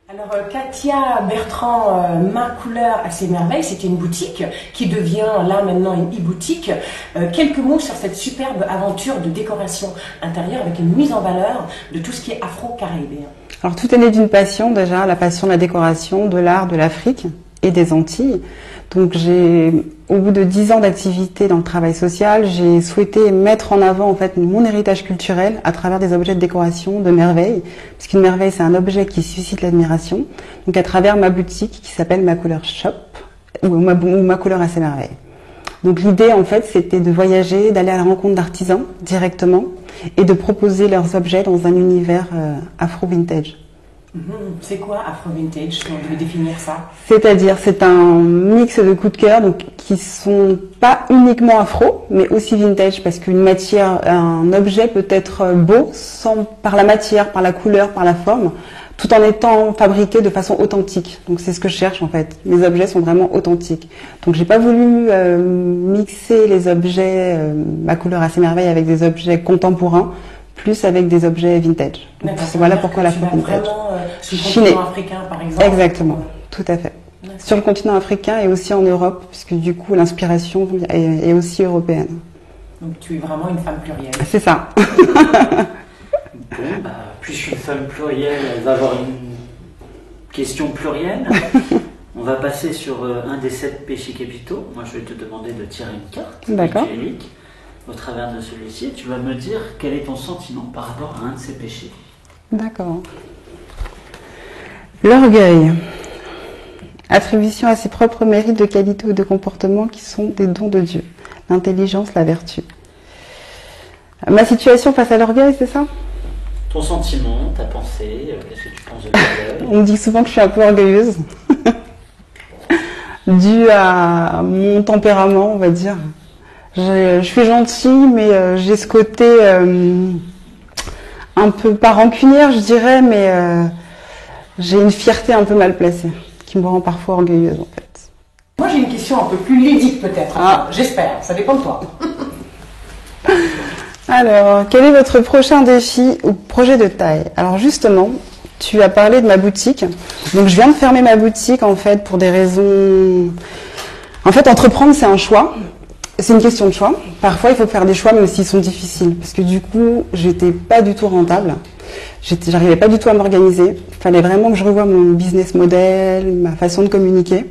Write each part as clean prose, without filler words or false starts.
Alors Katia Bertrand, Ma couleur à ses merveilles, c'était une boutique qui devient là maintenant une e-boutique. Quelques mots sur cette superbe aventure de décoration intérieure avec une mise en valeur de tout ce qui est afro-caribéen. Alors tout est né d'une passion déjà, la passion de la décoration, de l'art, de l'Afrique et des Antilles. Donc au bout de 10 ans d'activité dans le travail social, j'ai souhaité mettre en avant en fait mon héritage culturel à travers des objets de décoration, de merveilles. Parce qu'une merveille, c'est un objet qui suscite l'admiration. Donc à travers ma boutique qui s'appelle Ma Couleur Shop ou Ma Couleur à ses merveilles. Donc l'idée en fait, c'était de voyager, d'aller à la rencontre d'artisans directement et de proposer leurs objets dans un univers afro-vintage. C'est quoi afro-vintage? On devait définir ça. C'est-à-dire, c'est un mix de coups de cœur donc, qui sont pas uniquement afro, mais aussi vintage, parce qu'une matière, un objet peut être beau par la matière, par la couleur, par la forme, tout en étant fabriqué de façon authentique. Donc c'est ce que je cherche en fait. Mes objets sont vraiment authentiques. Donc j'ai pas voulu mixer les objets, Ma couleur à ses merveilles, avec des objets contemporains, plus avec des objets vintage. Donc voilà pourquoi la vintage. Sur le continent africain, par exemple. Exactement, tout à fait. Sur le continent africain et aussi en Europe, puisque du coup l'inspiration est aussi européenne. Donc tu es vraiment une femme plurielle. C'est ça. Bon, plus une femme plurielle, elle va avoir une question plurielle. On va passer sur un des 7 péchés capitaux. Moi, je vais te demander de tirer une carte. D'accord. Au travers de celui-ci, tu vas me dire quel est ton sentiment par rapport à un de ces péchés. D'accord. L'orgueil. Attribution à ses propres mérites de qualité ou de comportement qui sont des dons de Dieu. L'intelligence, la vertu. Ma situation face à l'orgueil, c'est ça? Ton sentiment, ta pensée, qu'est-ce que tu penses de l'orgueil? On me dit souvent que je suis un peu orgueilleuse. Dû à mon tempérament, on va dire. Je suis gentille, mais j'ai ce côté un peu pas rancunière, je dirais, mais j'ai une fierté un peu mal placée, qui me rend parfois orgueilleuse en fait. Moi j'ai une question un peu plus ludique peut-être, j'espère, ça dépend de toi. Alors, quel est votre prochain défi ou projet de taille? Alors justement, tu as parlé de ma boutique, donc je viens de fermer ma boutique en fait pour des raisons... En fait, entreprendre c'est un choix. C'est une question de choix. Parfois, il faut faire des choix, même s'ils sont difficiles. Parce que du coup, j'étais pas du tout rentable. J'arrivais pas du tout à m'organiser. Il fallait vraiment que je revoie mon business model, ma façon de communiquer.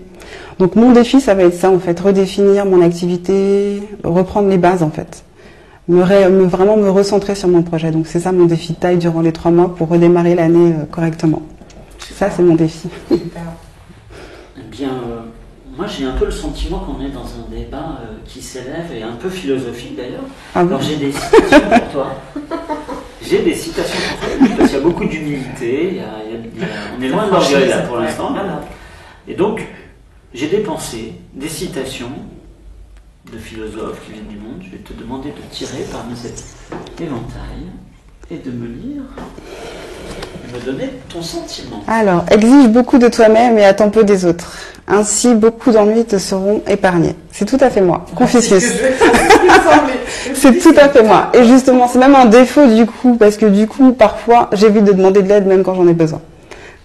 Donc, mon défi, ça va être ça, en fait. Redéfinir mon activité, reprendre les bases, en fait. Vraiment me recentrer sur mon projet. Donc, c'est ça mon défi de taille durant les 3 mois pour redémarrer l'année correctement. Ça, c'est mon défi. Super. Eh bien... Moi, j'ai un peu le sentiment qu'on est dans un débat qui s'élève et un peu philosophique d'ailleurs. Ah bon? Alors, j'ai des citations pour toi. J'ai des citations pour toi, parce qu'il y a beaucoup d'humilité. On est loin de l'orgueil là pour l'instant. Et donc, j'ai des pensées, des citations de philosophes qui viennent du monde. Je vais te demander de tirer parmi cet éventail et de me lire, de me donner ton sentiment. Alors, exige beaucoup de toi-même et attends peu des autres. Ainsi, beaucoup d'ennuis te seront épargnés. C'est tout à fait moi. Confucius. C'est tout à fait moi. Et justement, c'est même un défaut du coup, parce que du coup, parfois, j'évite de demander de l'aide même quand j'en ai besoin.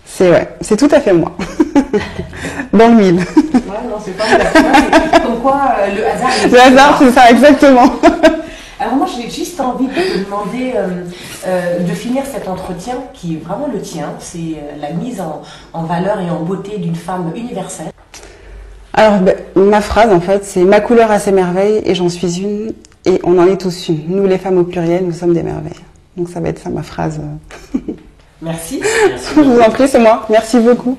C'est tout à fait moi. Dans le mille. Ouais, non, c'est pas mal. Comme quoi, le hasard... Le hasard, c'est ça, exactement. Alors moi, j'ai juste envie de te demander de finir cet entretien qui est vraiment le tien. C'est la mise en valeur et en beauté d'une femme universelle. Alors, ma phrase, en fait, c'est « Ma couleur a ses merveilles et j'en suis une et on en est tous une. Nous, les femmes au pluriel, nous sommes des merveilles. » Donc ça va être ça ma phrase. Merci. Je vous en prie, c'est moi. Merci beaucoup.